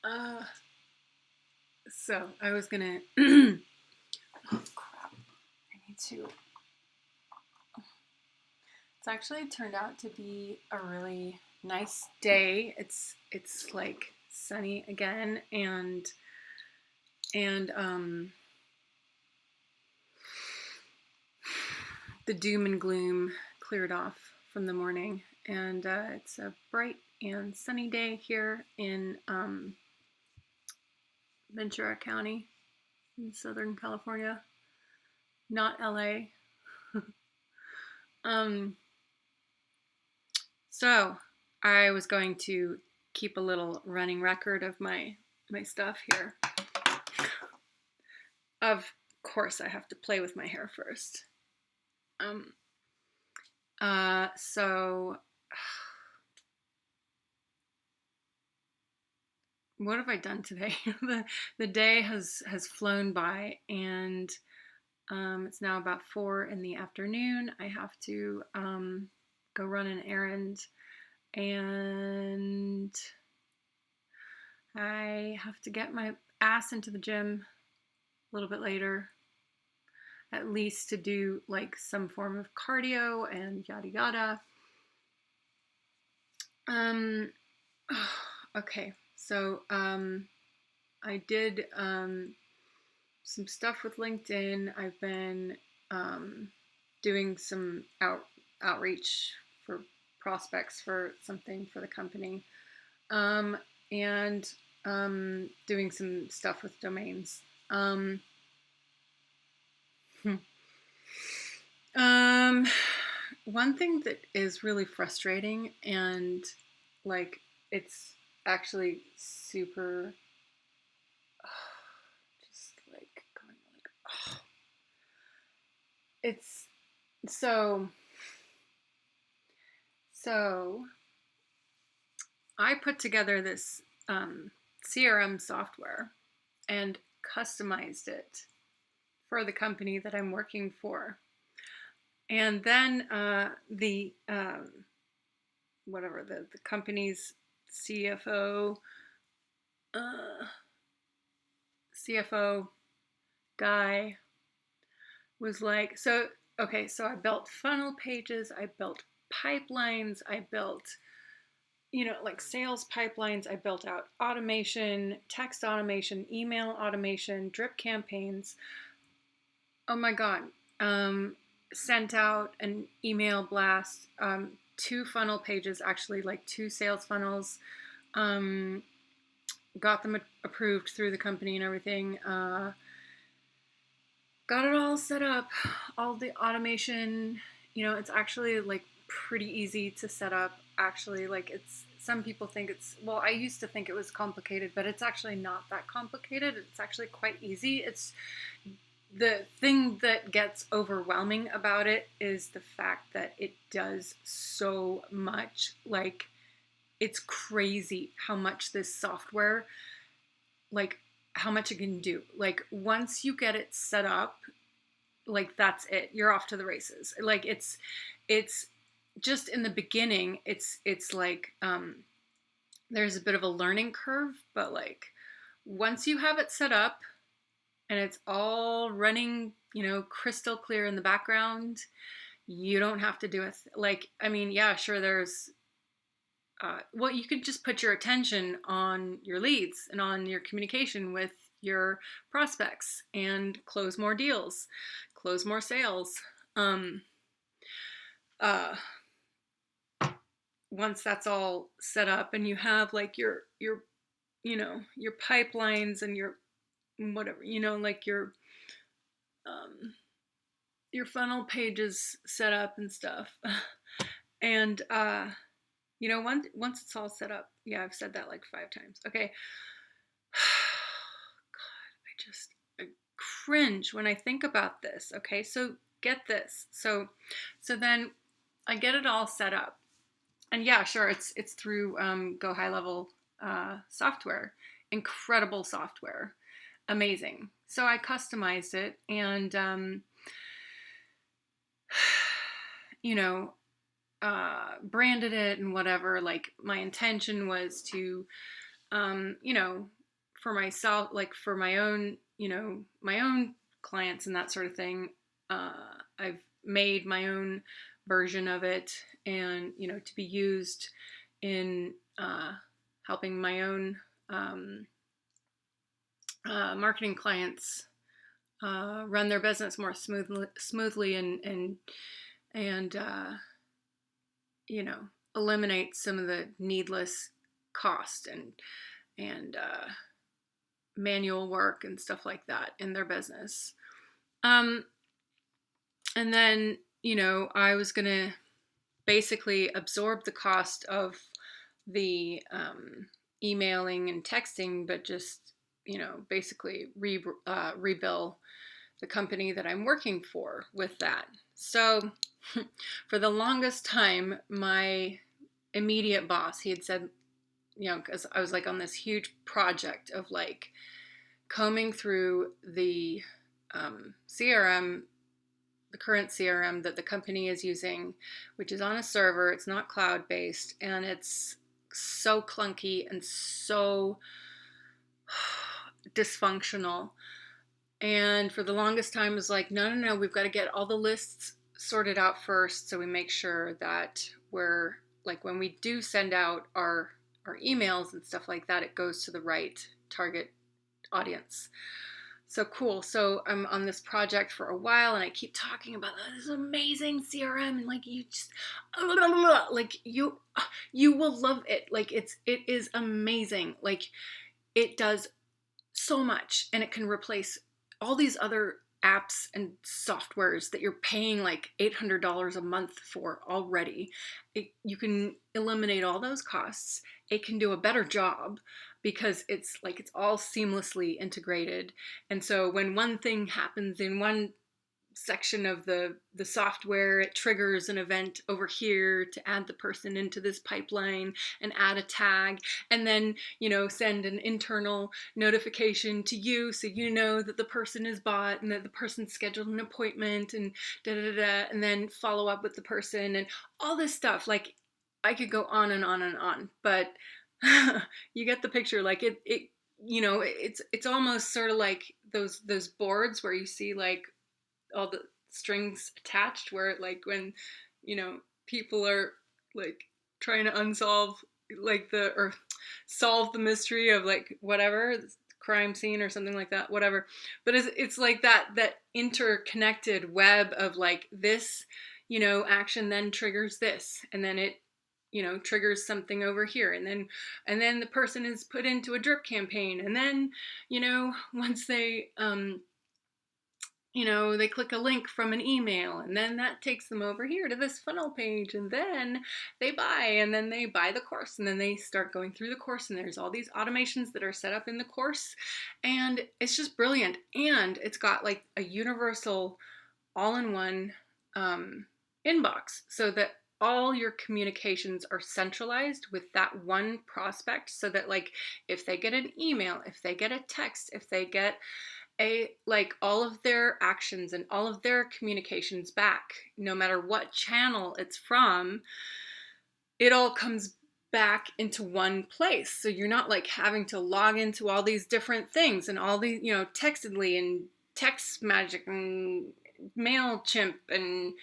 Uh, so I was gonna. Oh crap! I need to. It's actually turned out to be a really nice day. It's like sunny again, and the doom and gloom cleared off from the morning, and it's a bright and sunny day here in Ventura County in Southern California, not LA. um, so I was going to keep a little running record of my stuff here. Of course, I have to play with my hair first. Um, so what have I done today? the day has flown by, and it's now about 4 in the afternoon. I have to go run an errand, and I have to get my ass into the gym a little bit later, at least to do like some form of cardio and yada yada. Um, okay, so I did some stuff with LinkedIn. I've been doing some outreach for prospects for something for the company, um, and doing some stuff with domains. Hmm. Um, One thing that is really frustrating and like it's actually super just like going like it's so so I put together this CRM software and customized it for the company that I'm working for. And then the whatever the company's CFO uh, CFO guy was like, so okay, so I built funnel pages, I built pipelines, I built like sales pipelines, I built out automation, text automation, email automation, drip campaigns. Oh my god. Um Sent out an email blast, 2 funnel pages, actually like 2 sales funnels, um got them approved through the company and everything. Got it all set up, all the automation. It's actually like pretty easy to set up. Actually, like it's some people think it's, well, I used to think it was complicated, but it's actually not that complicated. It's actually quite easy. It's the thing that gets overwhelming about it is the fact that it does so much. Like it's crazy how much this software, like how much it can do. Like once you get it set up, like that's it. You're off to the races. Like it's just in the beginning, it's like there's a bit of a learning curve, but like once you have it set up and it's all running, crystal clear in the background, you don't have to do it. Like, I mean, yeah, sure, there's well, you could just put your attention on your leads and on your communication with your prospects and close more deals, close more sales. Um, uh, Once that's all set up and you have like your pipelines and your whatever, like your funnel pages set up and stuff, and once it's all set up, yeah, I've said that like 5 times. Okay. God, I cringe when I think about this. Okay, so get this. So then I get it all set up, and yeah, sure, it's through Go High Level software, incredible software, amazing. So I customized it and you know branded it and whatever. Like my intention was to you know, for myself, like for my own, you know, my own clients and that sort of thing, I've made my own version of it, and, you know, to be used in helping my own um, marketing clients run their business more smoothly and you know, eliminate some of the needless cost and manual work and stuff like that in their business. Um, and then, you know, I was gonna basically absorb the cost of the emailing and texting, but just, you know, basically rebill the company that I'm working for with that. So for the longest time, my immediate boss, he had said, you know, because I was like on this huge project of like combing through the CRM, the current CRM that the company is using, which is on a server, it's not cloud based, and it's so clunky and so dysfunctional. And for the longest time, it was like, no, we've got to get all the lists sorted out first, so we make sure that we're like, when we do send out our emails and stuff like that, it goes to the right target audience. So cool. So I'm on this project for a while, and I keep talking about this amazing CRM, and like you just like you will love it. Like it is amazing. Like it does so much, and it can replace all these other apps and softwares that you're paying like $800 a month for already. You can eliminate all those costs. It can do a better job because it's like it's all seamlessly integrated. And so when one thing happens in one section of the software, it triggers an event over here to add the person into this pipeline and add a tag, and then, you know, send an internal notification to you so you know that the person is bought and that the person's scheduled an appointment, and and then follow up with the person and all this stuff. Like I could go on and on and on, but you get the picture. Like it you know, it's almost sort of like those boards where you see like all the strings attached, where like when, you know, people are like trying to unsolve like the or solve the mystery of like whatever crime scene or something like that, whatever. But it's like that interconnected web of like this, you know, action then triggers this, and then it, you know, triggers something over here, and then the person is put into a drip campaign, and then, you know, once they you know, they click a link from an email, and then that takes them over here to this funnel page, and then they buy, and then they buy the course, and then they start going through the course, and there's all these automations that are set up in the course, and it's just brilliant. And it's got like a universal all-in-one inbox, so that all your communications are centralized with that one prospect, so that like if they get an email, if they get a text, if they get like all of their actions and all of their communications back, no matter what channel it's from, it all comes back into one place. So you're not like having to log into all these different things and all these, you know, Textedly and Text Magic and MailChimp and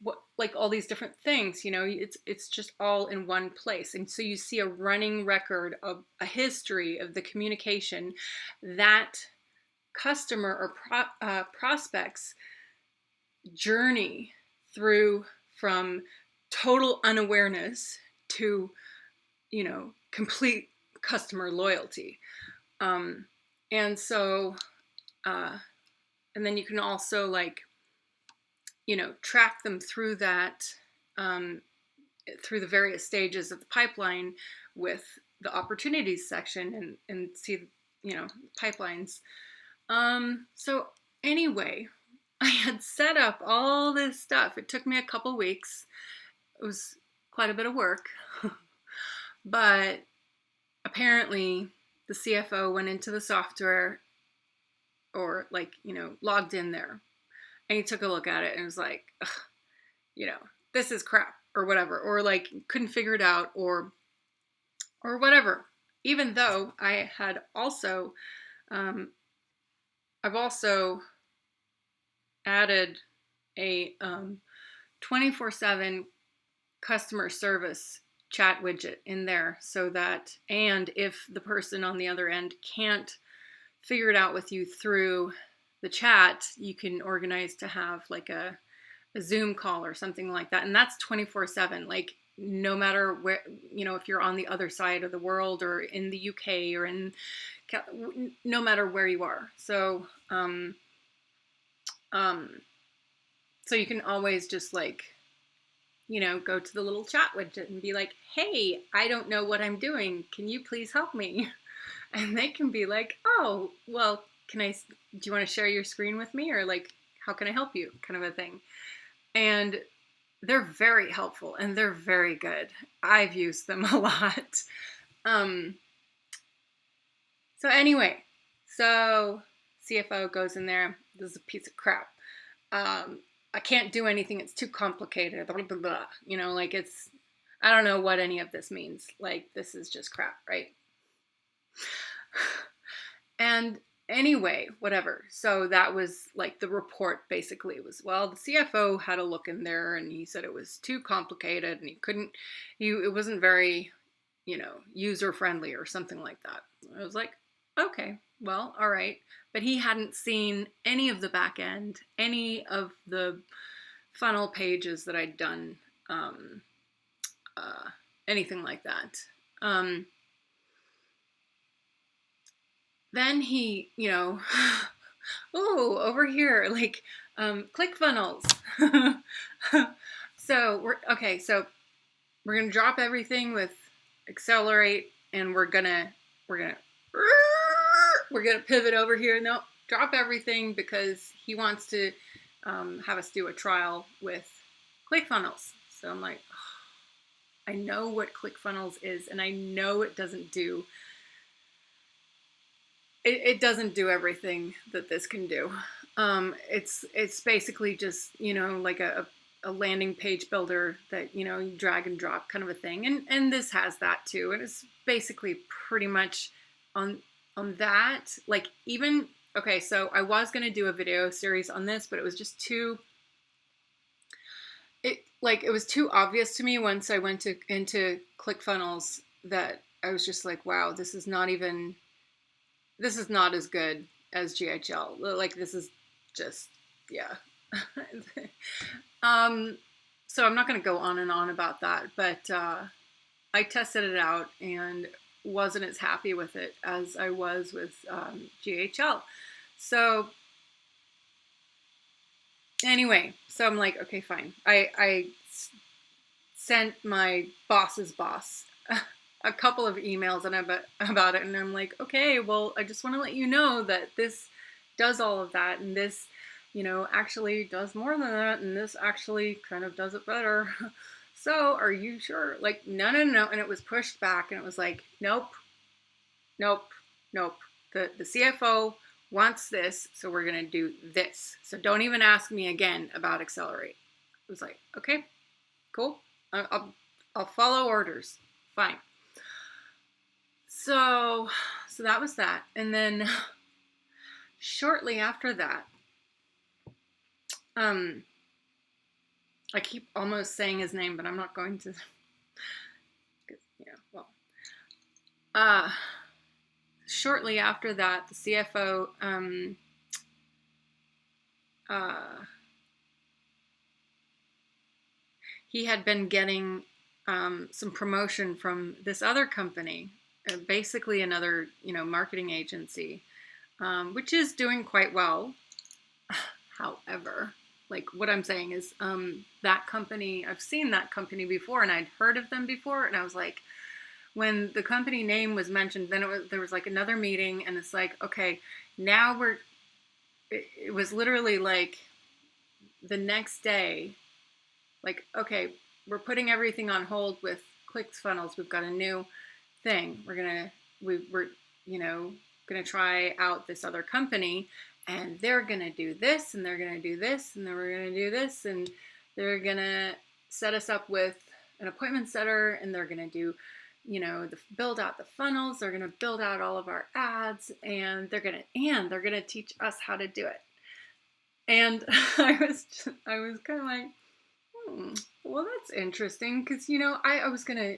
what, like all these different things, you know, it's just all in one place. And so you see a running record of a history of the communication that customer or prospects journey through, from total unawareness to, you know, complete customer loyalty. And so and then you can also like, you know, track them through that, through the various stages of the pipeline with the opportunities section, and see, you know, pipelines. So anyway, I had set up all this stuff. It took me a couple weeks. It was quite a bit of work, but apparently the CFO went into the software, or like, you know, logged in there, and he took a look at it and was like, you know, this is crap or whatever, or like couldn't figure it out, or or whatever. Even though I had also, I've also added a 24/7 customer service chat widget in there so that, and if the person on the other end can't figure it out with you through the chat, you can organize to have like a Zoom call or something like that. And that's 24/7. Like, no matter where, if you're on the other side of the world or in the UK or no matter where you are. So, so you can always just like, go to the little chat widget and be like, hey, I don't know what I'm doing. Can you please help me? And they can be like, oh, well, do you want to share your screen with me? Or like, how can I help you? Kind of a thing. And they're very helpful and they're very good. I've used them a lot. So anyway, CFO goes in there. This is a piece of crap. I can't do anything. It's too complicated. Blah, blah, blah. Like I don't know what any of this means. Like, this is just crap, right? And anyway, whatever. So that was like the report basically was, well, the CFO had a look in there and he said it was too complicated and it wasn't very, user friendly or something like that. I was like, okay, well, all right. But he hadn't seen any of the back end, any of the funnel pages that I'd done, anything like that. Then he, oh, over here, like, ClickFunnels. So we're gonna drop everything with Axelor8, and we're gonna pivot over here. No, drop everything because he wants to have us do a trial with ClickFunnels. So I'm like, oh, I know what ClickFunnels is, and I know it doesn't do. It doesn't do everything that this can do. It's basically just, like a landing page builder that, you drag and drop kind of a thing. And this has that too. And it's basically pretty much on that. Like, even, okay, so I was going to do a video series on this, but it was just it was too obvious to me once I went into ClickFunnels that I was just like, wow, this is not as good as GHL. Like, this is just, yeah. So I'm not going to go on and on about that, but I tested it out and wasn't as happy with it as I was with GHL. So anyway, so I'm like, okay, fine. I sent my boss's boss a couple of emails about it, and I'm like, okay, well, I just want to let you know that this does all of that, and this, actually does more than that, and this actually kind of does it better. So are you sure? Like, no. And it was pushed back, and it was like, nope. The CFO wants this, so we're going to do this. So don't even ask me again about Axelor8. It was like, okay, cool. I'll follow orders. Fine. So that was that. And then shortly after that, I keep almost saying his name, but I'm not going to. Shortly after that, the CFO, he had been getting some promotion from this other company, basically another, marketing agency, which is doing quite well. However, like, what I'm saying is, that company, I've seen that company before, and I'd heard of them before, and I was like, when the company name was mentioned, then there was like another meeting, and it's like, okay, now it was literally like the next day, like, okay, we're putting everything on hold with ClickFunnels. We've got a new thing. We're gonna try out this other company, and they're gonna do this, and they're gonna do this, and then we're gonna do this, and they're gonna set us up with an appointment setter, and they're gonna do build out the funnels. They're going to build out all of our ads, and they're going to teach us how to do it. And I was kind of like, well, that's interesting, because I was going to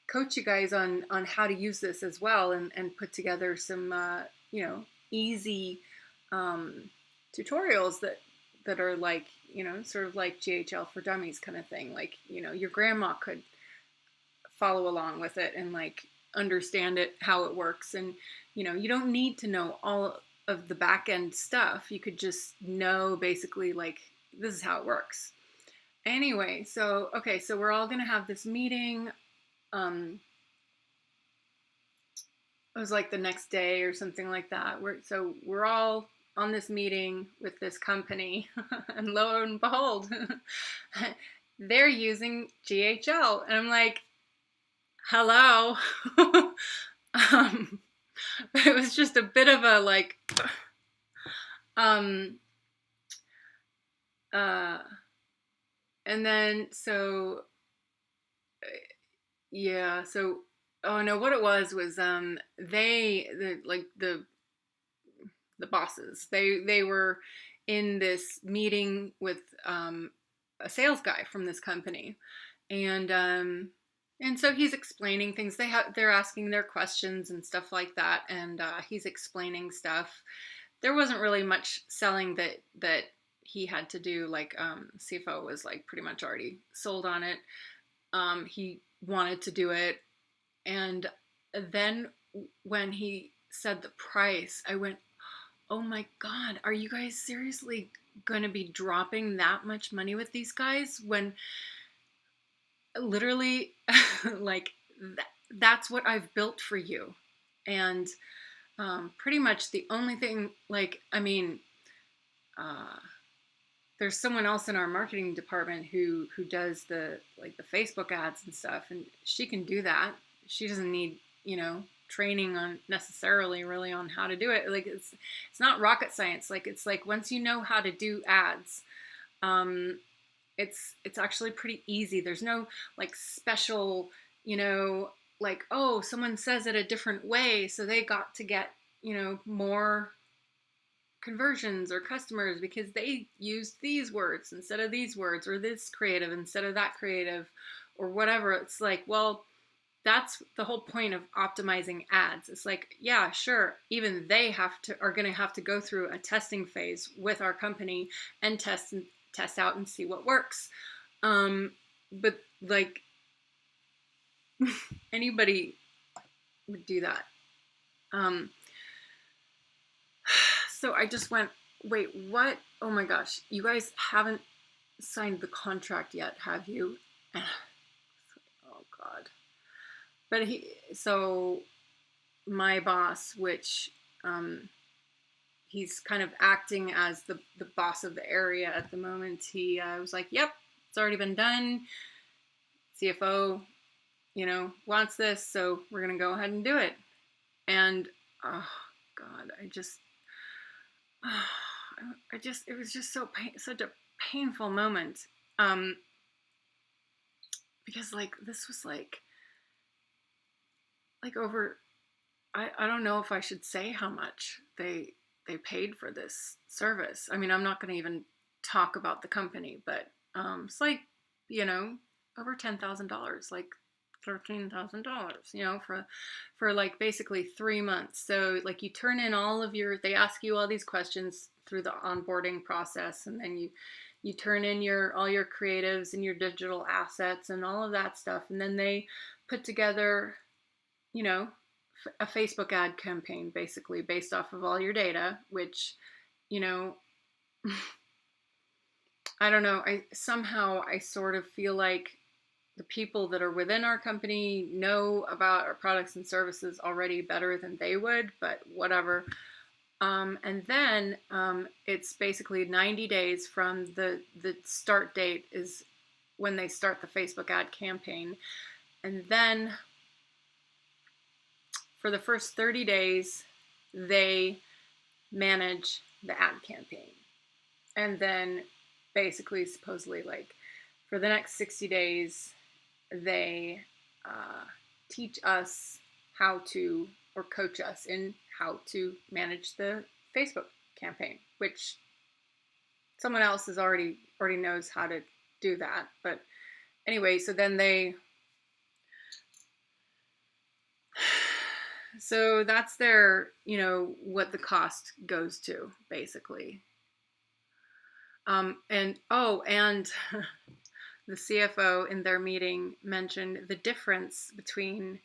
coach you guys on how to use this as well, and put together some easy tutorials that are like, sort of like GHL for Dummies kind of thing. Like, your grandma could follow along with it and like understand it, how it works. And, you don't need to know all of the back end stuff. You could just know basically like, this is how it works. Anyway, so we're all going to have this meeting. It was like the next day or something like that. We're all on this meeting with this company, and lo and behold, they're using GHL, and I'm like, hello. But it was just a bit of a like, and then oh no, what it was the bosses, they were in this meeting with a sales guy from this company, and so he's explaining things. They're asking their questions and stuff like that, and he's explaining stuff. There wasn't really much selling that he had to do. Like, CFO was like pretty much already sold on it. He wanted to do it, and then when he said the price, I went, oh my God, are you guys seriously gonna be dropping that much money with these guys, when literally like that's what I've built for you? And pretty much the only thing, like, I mean, there's someone else in our marketing department who does the Facebook ads and stuff, and she can do that. She doesn't need training on necessarily really on how to do it. Like, it's not rocket science. Like, it's like, once you know how to do ads, it's actually pretty easy. There's no like special, like, oh, someone says it a different way, so they got to get more conversions or customers because they used these words instead of these words, or this creative instead of that creative, or whatever. It's like, well, that's the whole point of optimizing ads. It's like, yeah, sure, even they are going to have to go through a testing phase with our company and test out and see what works. But like, anybody would do that. So I just went, wait, what? Oh my gosh, you guys haven't signed the contract yet, have you? Oh God. But so my boss, which he's kind of acting as the boss of the area at the moment, he was like, yep, it's already been done. CFO, wants this, so we're going to go ahead and do it. And, oh God, it was just such a painful moment. Because like, this was like over, I don't know if I should say how much they paid for this service. I mean, I'm not going to even talk about the company, but it's like, over $10,000, like $13,000, for like basically 3 months. So like, you turn in they ask you all these questions through the onboarding process, and then you turn in all your creatives and your digital assets and all of that stuff, and then they put together a Facebook ad campaign, basically based off of all your data, which, I don't know. I sort of feel like the people that are within our company know about our products and services already better than they would, but whatever. And then it's basically 90 days from the start date is when they start the Facebook ad campaign. And then for the first 30 days, they manage the ad campaign. And then basically, supposedly, like, for the next 60 days, they teach us how to, or coach us in how to manage the Facebook campaign, which someone else already knows how to do that. But anyway, so that's their, what the cost goes to, basically. And the CFO in their meeting mentioned the difference between,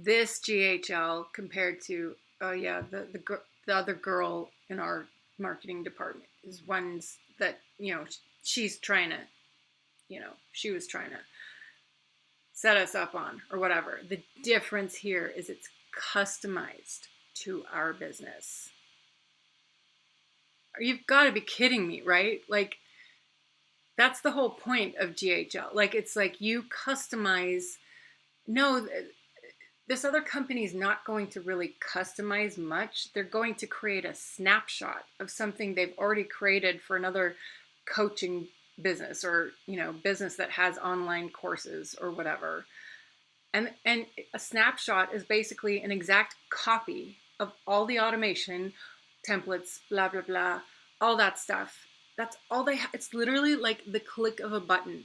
this GHL compared to, the other girl in our marketing department is ones that, she's trying to, she was trying to set us up on or whatever. The difference here is it's customized to our business. You've got to be kidding me, right? Like, that's the whole point of GHL. Like, it's like you customize. No, this other company is not going to really customize much. They're going to create a snapshot of something they've already created for another coaching business, or, business that has online courses or whatever. And a snapshot is basically an exact copy of all the automation templates, blah, blah, blah, all that stuff. That's all they have. It's literally like the click of a button.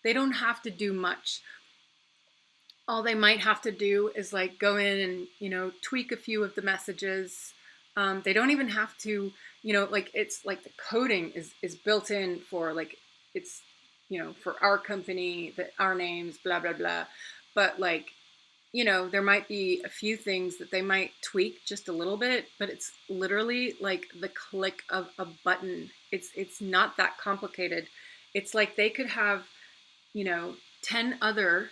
They don't have to do much. All they might have to do is like go in and, tweak a few of the messages. They don't even have to, like, it's like the coding is built in for, like, it's, for our company, our names, blah, blah, blah. But like, there might be a few things that they might tweak just a little bit, but it's literally like the click of a button. It's not that complicated. It's like they could have, 10 other,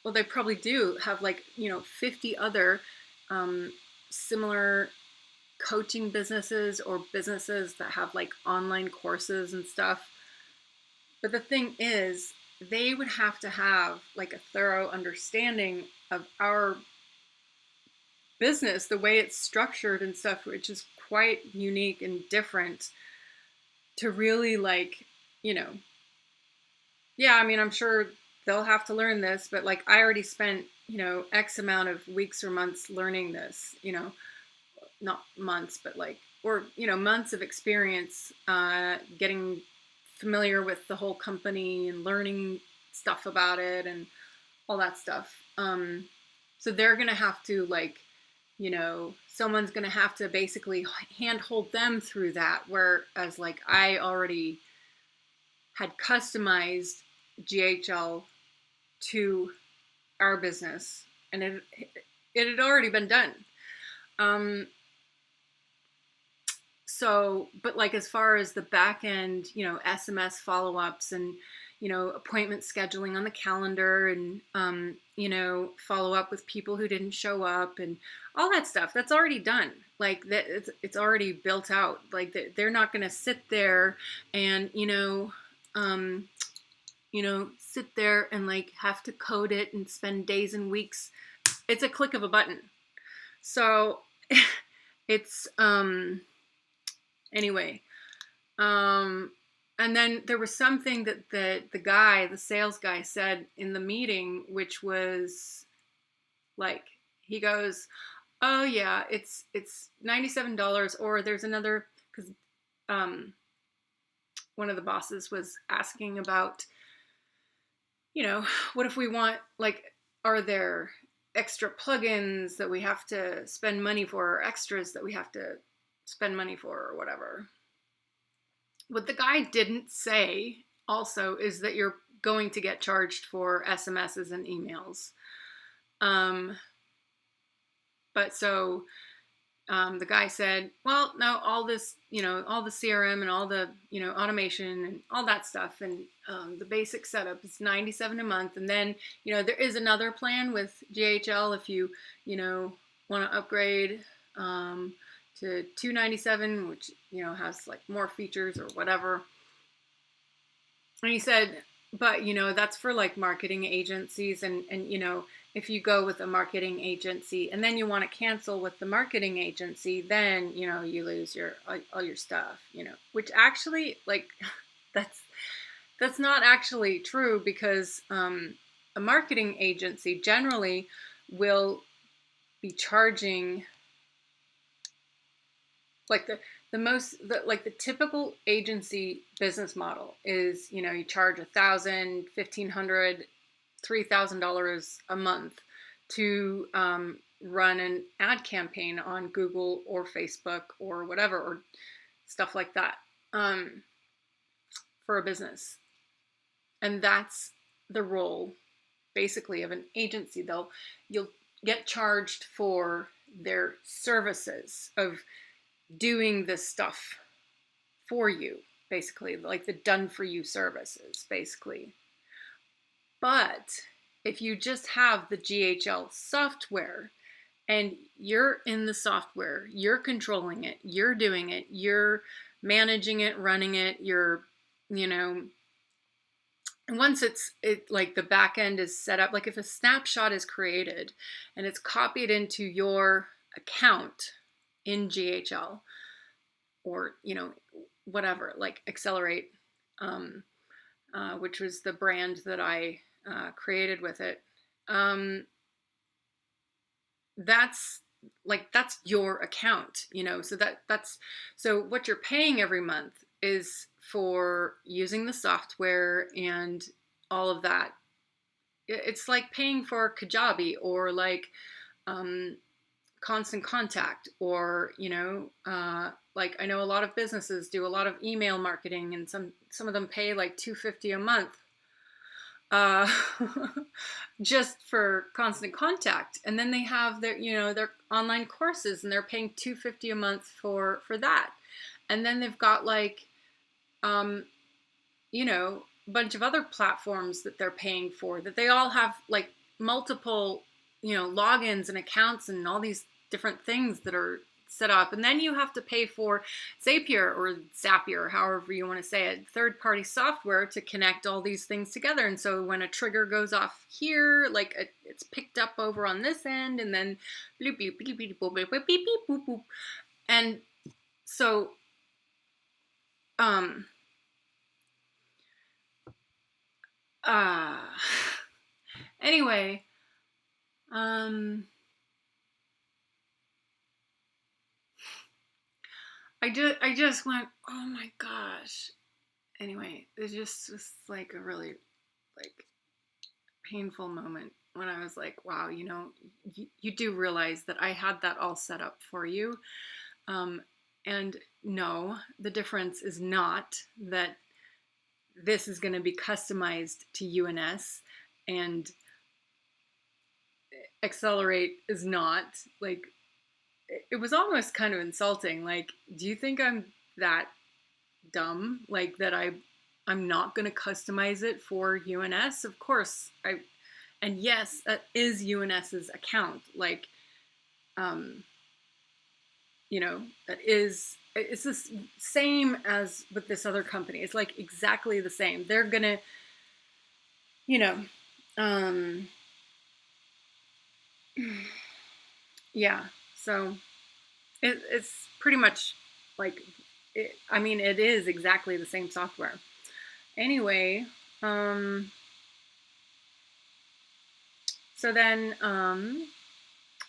well, they probably do have, like, 50 other similar coaching businesses or businesses that have like online courses and stuff. But the thing is, they would have to have like a thorough understanding of our business, the way it's structured and stuff, which is quite unique and different, to really, like, I mean, I'm sure they'll have to learn this, but like, I already spent, X amount of weeks or months learning this, not months, but like, or, months of experience, getting familiar with the whole company and learning stuff about it and all that stuff. So they're going to have to, like, someone's going to have to basically handhold them through that. Whereas, like, I already had customized GHL to our business, and it had already been done. So, but like, as far as the back end, SMS follow-ups and, appointment scheduling on the calendar and, follow up with people who didn't show up and all that stuff, that's already done. Like, that it's already built out. Like, they're not going to sit there and, sit there and like have to code it and spend days and weeks. It's a click of a button. So it's, anyway, and then there was something that the sales guy said in the meeting, which was like, he goes, oh yeah, it's $97, or there's another, because one of the bosses was asking about, what if we want, like, are there extra plugins that we have to spend money for, or extras that we have to spend money for, or whatever. What the guy didn't say also is that you're going to get charged for SMSs and emails. But so the guy said, well, no, all this, all the CRM and all the, automation and all that stuff, and the basic setup is $97 a month. And then, there is another plan with GHL if you, want to upgrade to $297, which, has like more features or whatever. And he said, but, that's for like marketing agencies. And, if you go with a marketing agency and then you want to cancel with the marketing agency, then, you lose all your stuff, which actually, like, That's not actually true because a marketing agency generally will be charging like the typical agency business model is, you know, you charge $1,000, $1,500, $3,000 a month to run an ad campaign on Google or Facebook or whatever, or stuff like that, for a business. And that's the role basically of an agency. You'll get charged for their services of doing this stuff for you, basically, like the done for you services, basically. But if you just have the GHL software and you're in the software, you're controlling it, you're doing it, you're managing it, running it, you're, you know, and once it like the back end is set up, like if a snapshot is created and it's copied into your account in GHL, or, you know, whatever, like Axelor8, which was the brand that I created with it. That's that's your account, you know. So so what you're paying every month is for using the software and all of that. It's like paying for Kajabi or like Constant Contact, or, you know, like I know a lot of businesses do a lot of email marketing, and some of them pay like $250 a month uh, just for Constant Contact, and then they have their, you know, their online courses, and they're paying $250 a month for that, and then they've got like you know, a bunch of other platforms that they're paying for, that they all have like multiple, you know, logins and accounts and all these different things that are set up. And then you have to pay for Zapier, however you want to say it, third-party software to connect all these things together. And so when a trigger goes off here, like it's picked up over on this end, and then bloop, bloop, bloop, bloop, bloop, bloop, bloop, bloop, bloop, bloop. And so anyway, I just went, oh my gosh. Anyway, it just was like a really like painful moment when I was like, wow, you know, you do realize that I had that all set up for you. And no, the difference is not that this is going to be customized to UNS, and Axelor8 is not. Like, it was almost kind of insulting. Like, do you think I'm that dumb? Like that I'm not going to customize it for UNS? Of course and yes, that is UNS's account. Like, you know, it's the same as with this other company. It's like exactly the same. They're gonna, you know, yeah. So it's pretty much like, I mean, it is exactly the same software. Anyway, so then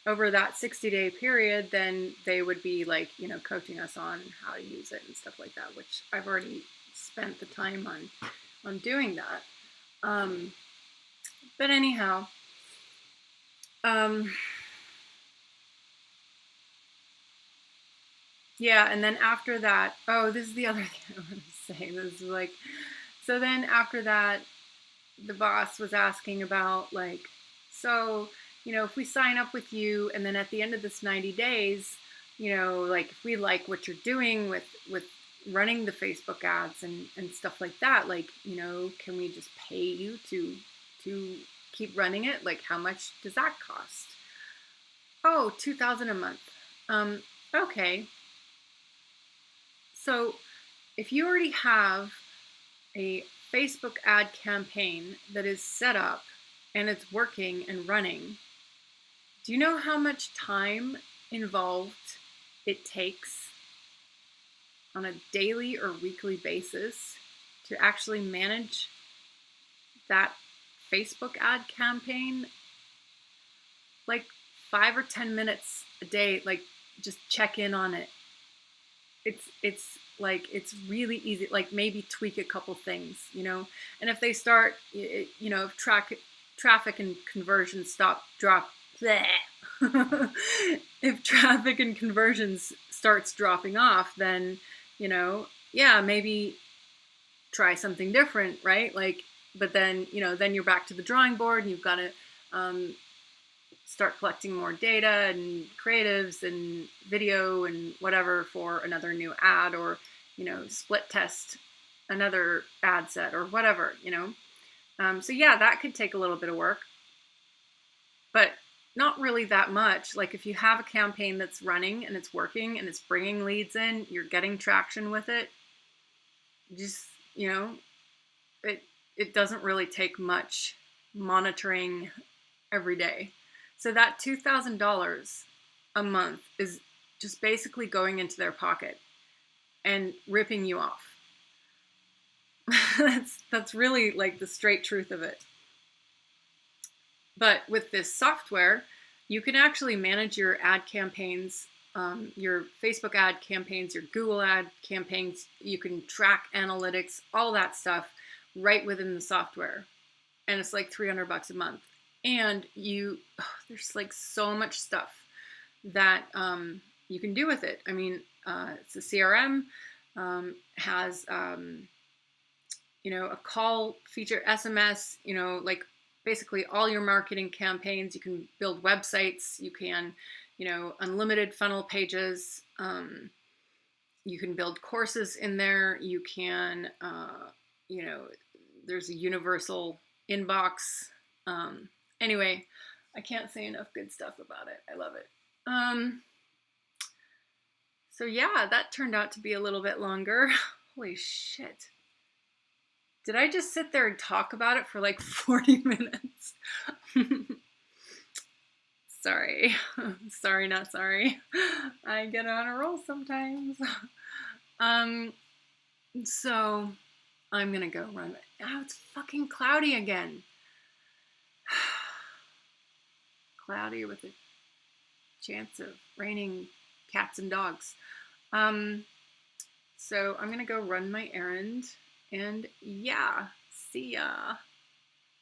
over that 60-day period, then they would be like, you know, coaching us on how to use it and stuff like that, which I've already spent the time on doing that. But anyhow, yeah, and then after that, oh, this is the other thing I want to say. This is like, so then after that, the boss was asking about like, so, you know, if we sign up with you, and then at the end of this 90 days, you know, like if we like what you're doing with running the Facebook ads and stuff like that, like, you know, can we just pay you to keep running it? Like, how much does that cost? Oh, $2,000 a month. Okay. So if you already have a Facebook ad campaign that is set up and it's working and running, do you know how much time involved it takes on a daily or weekly basis to actually manage that Facebook ad campaign, like 5 or 10 minutes a day, like just check in on it. It's like it's really easy. Like maybe tweak a couple things, and if they start, if traffic and conversions bleh. If traffic and conversions starts dropping off, then yeah, maybe try something different, right? Like, but then then you're back to the drawing board, and you've got to start collecting more data and creatives and video and whatever for another new ad, or split test another ad set or whatever. So yeah, that could take a little bit of work, but not really that much. Like if you have a campaign that's running and it's working and it's bringing leads in, you're getting traction with it, just it doesn't really take much monitoring every day. So that $2,000 a month is just basically going into their pocket and ripping you off. That's really like the straight truth of it. But with this software, you can actually manage your ad campaigns, your Facebook ad campaigns, your Google ad campaigns. You can track analytics, all that stuff right within the software. And it's like $300 a month. And there's like so much stuff that you can do with it. I mean, it's a CRM, has a call feature, SMS, like basically all your marketing campaigns. You can build websites. You can, unlimited funnel pages. You can build courses in there. You can, there's a universal inbox. Anyway, I can't say enough good stuff about it. I love it. So yeah, that turned out to be a little bit longer. Holy shit. Did I just sit there and talk about it for like 40 minutes? Sorry. Sorry, not sorry. I get on a roll sometimes. So I'm gonna go run it. Oh, it's fucking cloudy again. Cloudy with a chance of raining cats and dogs. So I'm gonna go run my errand, and yeah, see ya.